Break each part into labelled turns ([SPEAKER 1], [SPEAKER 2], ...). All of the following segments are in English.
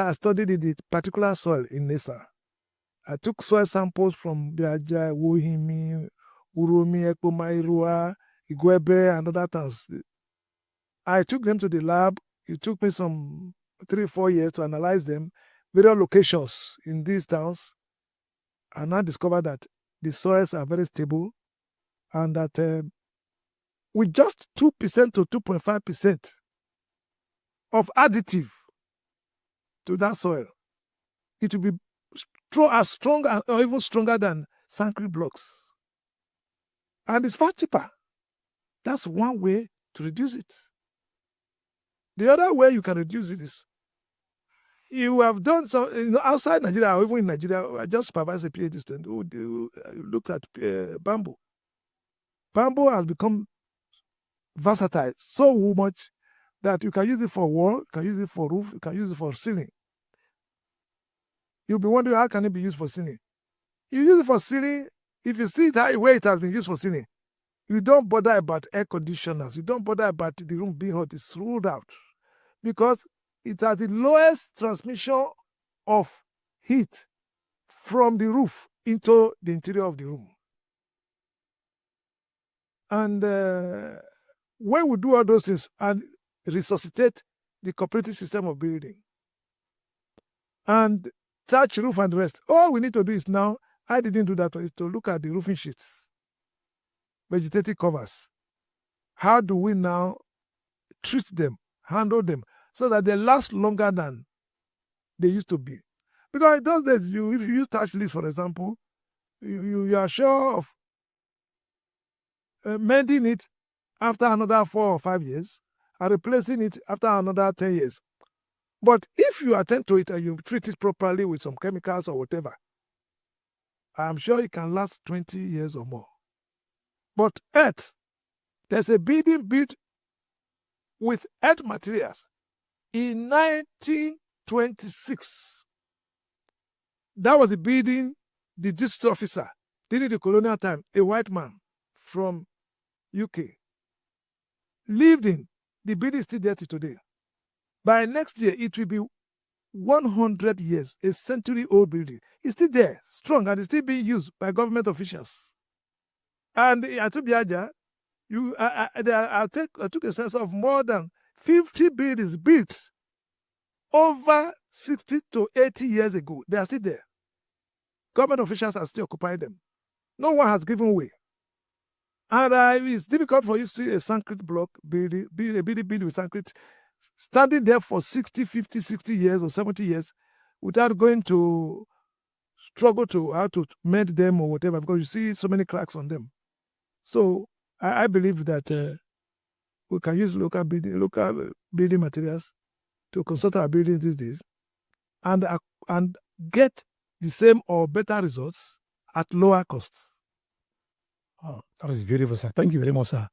[SPEAKER 1] I studied the particular soil in Esan. I took soil samples from Biaja, Wohimi, Uromi, Ekomairua, Igwebe, and other towns. I took them to the lab. It took me some 3-4 years to analyze them, various locations in these towns, and I discovered that the soils are very stable and that with just 2% to 2.5% of additive to that soil, it will be as strong or even stronger than concrete blocks. And it's far cheaper. That's one way to reduce it. The other way you can reduce it is you have done some outside Nigeria or even in Nigeria. I just supervised a PhD student who looked at bamboo. Bamboo has become versatile so much that you can use it for wall, you can use it for roof, you can use it for ceiling. You'll be wondering, how can it be used for ceiling? You use it for ceiling. If you see that way it has been used for ceiling, you don't bother about air conditioners. You don't bother about the room being hot. It's ruled out because it has the lowest transmission of heat from the roof into the interior of the room. And when we do all those things and resuscitate the cooperative system of building and thatch roof and the rest, all we need to do is now, I didn't do that, is to look at the roofing sheets, vegetative covers. How do we now treat them, handle them, so that they last longer than they used to be? Because in those days, if you use thatch leaves, for example, you are sure of mending it after another 4 or 5 years and replacing it after another 10 years. But if you attend to it and you treat it properly with some chemicals or whatever, I'm sure it can last 20 years or more. But earth, there's a building built with earth materials in 1926. That was a building the district officer during the colonial time, a white man from UK, lived in. The building is still there till today. By next year, it will be 100 years, a century-old building. It's still there, strong, and it's still being used by government officials. And at Biaja, I took a sense of more than 50 buildings built over 60 to 80 years ago. They are still there. Government officials are still occupying them. No one has given way. And it's difficult for you to see a concrete block building, a building with concrete, standing there for 60, 50, 60 years or 70 years without going to struggle to how to mend them or whatever, because you see so many cracks on them. So I believe that we can use local building materials to construct our buildings these days and get the same or better results at lower costs.
[SPEAKER 2] Oh, that is beautiful, sir. Thank you very much, sir.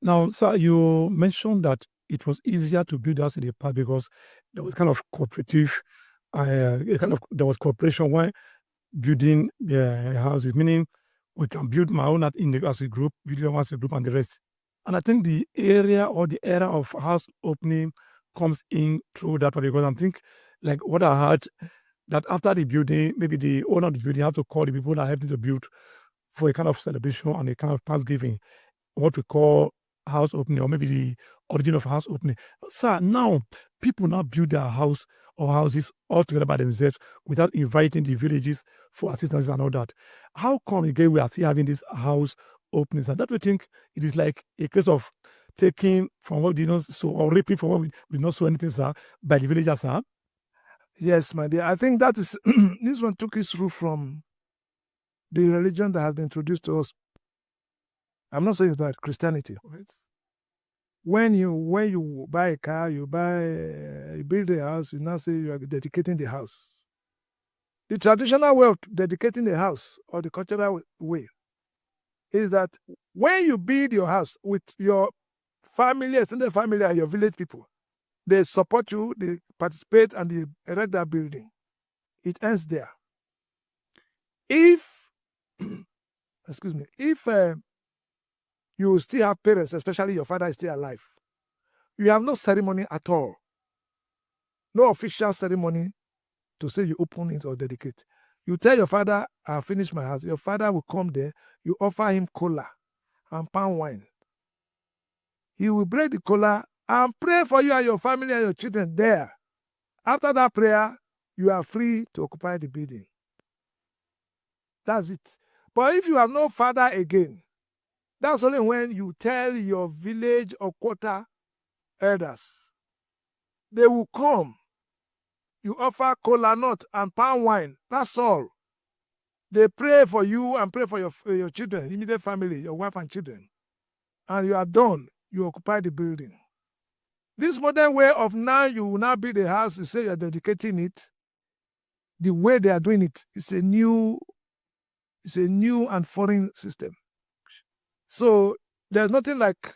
[SPEAKER 2] Now, sir, you mentioned that it was easier to build house in the past because there was kind of cooperative, there was cooperation when building houses, meaning we can build my own as a group, build your as a group, and the rest. And I think the area or the era of house opening comes in through that one, because I think, like what I heard, that after the building, maybe the owner of the building have to call the people that helped to build for a kind of celebration and a kind of Thanksgiving, what we call house opening, or maybe the origin of house opening. Sir, now people now build their house or houses all together by themselves without inviting the villages for assistance and all that. How come again we are still having these house openings? And that we think it is like a case of taking from what we did so, or reaping from what we did not sow anything, sir, by the villagers, sir?
[SPEAKER 1] Yes, my dear. I think that is this one took its root from the religion that has been introduced to us. I'm not saying it's about Christianity.
[SPEAKER 2] Right.
[SPEAKER 1] When you buy a car, you build a house, you now say you are dedicating the house. The traditional way of dedicating the house, or the cultural way, is that when you build your house with your family, extended family, and your village people, they support you, they participate, and they erect that building. It ends there. If excuse me, if you still have parents, especially your father is still alive, you have no ceremony at all. No official ceremony to say you open it or dedicate. You tell your father, I finished my house. Your father will come there. You offer him cola and palm wine. He will break the cola and pray for you and your family and your children there. After that prayer, you are free to occupy the building. That's it. But if you have no father again, that's only when you tell your village or quarter elders. They will come. You offer kola nut and palm wine. That's all. They pray for you and pray for your children, immediate family, your wife and children. And you are done. You occupy the building. This modern way of now, you will now build a house, you say you're dedicating it. The way they are doing it is a new and foreign system. So there was nothing like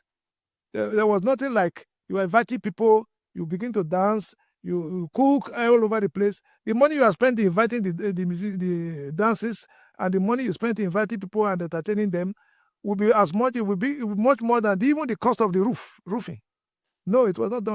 [SPEAKER 1] you are inviting people, you begin to dance, you cook all over the place. The money you are spending inviting the dances and the money you spend inviting people and entertaining them will be much more than even the cost of the roofing. No, it was not done like